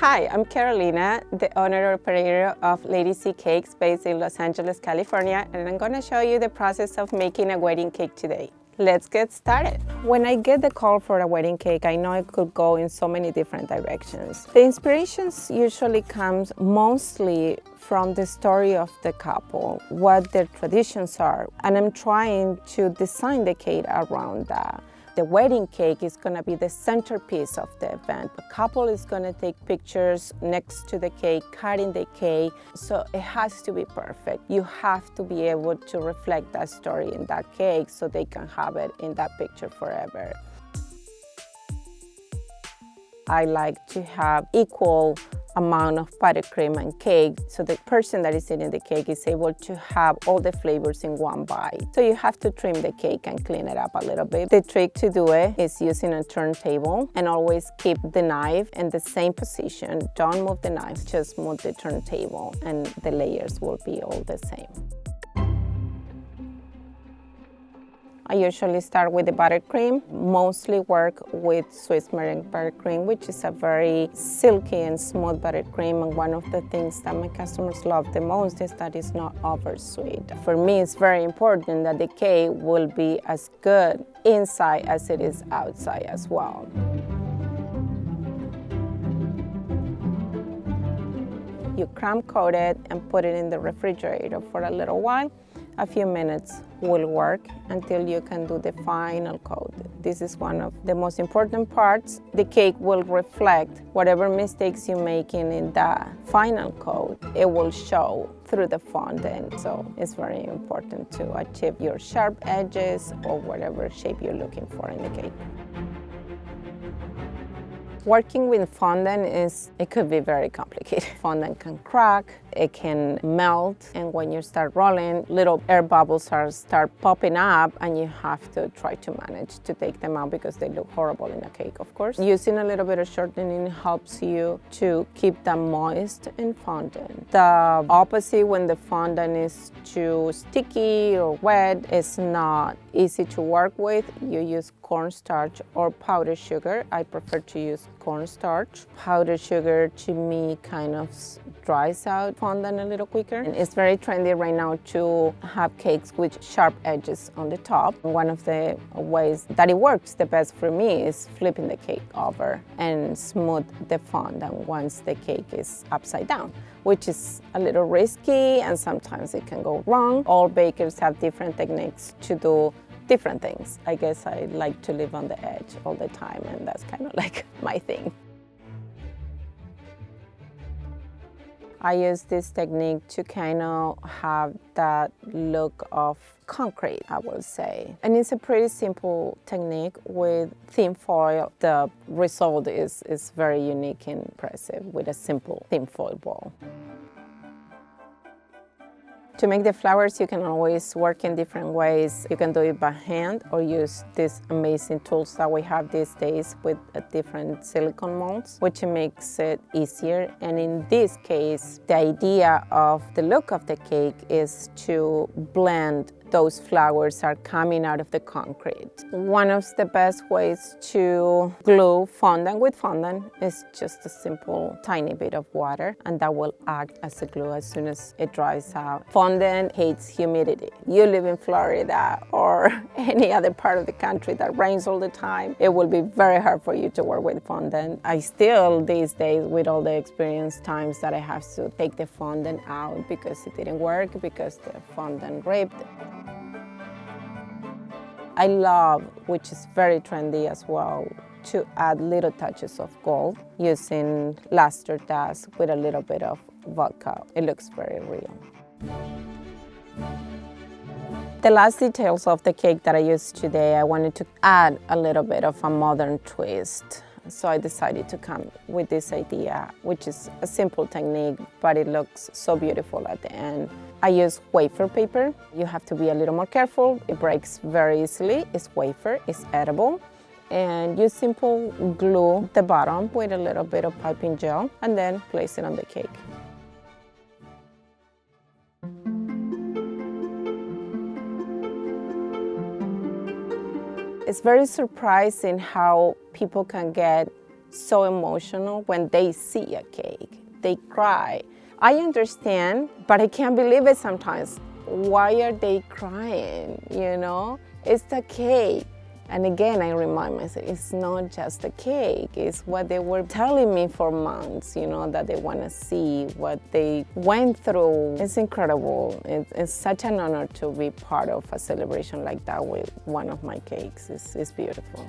Hi, I'm Carolina, the owner-operator of Lady C Cakes based in Los Angeles, California, and I'm going to show you the process of making a wedding cake today. Let's get started. When I get the call for a wedding cake, I know it could go in so many different directions. The inspirations usually comes mostly from the story of the couple, what their traditions are, and I'm trying to design the cake around that. The wedding cake is going to be the centerpiece of the event. The couple is going to take pictures next to the cake, cutting the cake, so it has to be perfect. You have to be able to reflect that story in that cake so they can have it in that picture forever. I like to have equal amount of buttercream and cake so the person that is eating the cake is able to have all the flavors in one bite. So you have to trim the cake and clean it up a little bit. The trick to do it is using a turntable and always keep the knife in the same position. Don't move the knife, just move the turntable and the layers will be all the same. I usually start with the buttercream, mostly work with Swiss meringue buttercream, which is a very silky and smooth buttercream, and one of the things that my customers love the most is that it's not over sweet. For me, it's very important that the cake will be as good inside as it is outside as well. You crumb coat it and put it in the refrigerator for a little while. A few minutes will work until you can do the final coat. This is one of the most important parts. The cake will reflect whatever mistakes you're making in the final coat. It will show through the fondant, so it's very important to achieve your sharp edges or whatever shape you're looking for in the cake. Working with fondant it could be very complicated. Fondant can crack, it can melt, and when you start rolling, little air bubbles start popping up, and you have to try to manage to take them out because they look horrible in a cake, of course. Using a little bit of shortening helps you to keep them moist in fondant. The opposite, when the fondant is too sticky or wet, it's not easy to work with. You use cornstarch or powdered sugar. I prefer to use cornstarch. Powdered sugar to me kind of dries out fondant a little quicker. And it's very trendy right now to have cakes with sharp edges on the top. One of the ways that it works the best for me is flipping the cake over and smooth the fondant once the cake is upside down, which is a little risky and sometimes it can go wrong. All bakers have different techniques to do different things. I guess I like to live on the edge all the time, and that's kind of like my thing. I use this technique to kind of have that look of concrete, I will say. And it's a pretty simple technique with thin foil. The result is very unique and impressive with a simple thin foil ball. To make the flowers, you can always work in different ways. You can do it by hand or use these amazing tools that we have these days with different silicone molds, which makes it easier. And in this case, the idea of the look of the cake is to blend those flowers are coming out of the concrete. One of the best ways to glue fondant with fondant is just a simple tiny bit of water, and that will act as a glue as soon as it dries out. Fondant hates humidity. You live in Florida or any other part of the country that rains all the time, it will be very hard for you to work with fondant. I still, these days, with all the experience times that I have to take the fondant out because it didn't work, because the fondant ripped. I love, which is very trendy as well, to add little touches of gold using luster dust with a little bit of vodka. It looks very real. The last details of the cake that I used today, I wanted to add a little bit of a modern twist. So I decided to come with this idea, which is a simple technique, but it looks so beautiful at the end. I use wafer paper. You have to be a little more careful. It breaks very easily. It's wafer, it's edible. And you simple glue the bottom with a little bit of piping gel and then place it on the cake. It's very surprising how people can get so emotional when they see a cake. They cry. I understand, but I can't believe it sometimes. Why are they crying, you know? It's the cake. And again, I remind myself, it's not just the cake, it's what they were telling me for months, you know, that they want to see, what they went through. It's incredible. It's such an honor to be part of a celebration like that with one of my cakes. It's beautiful.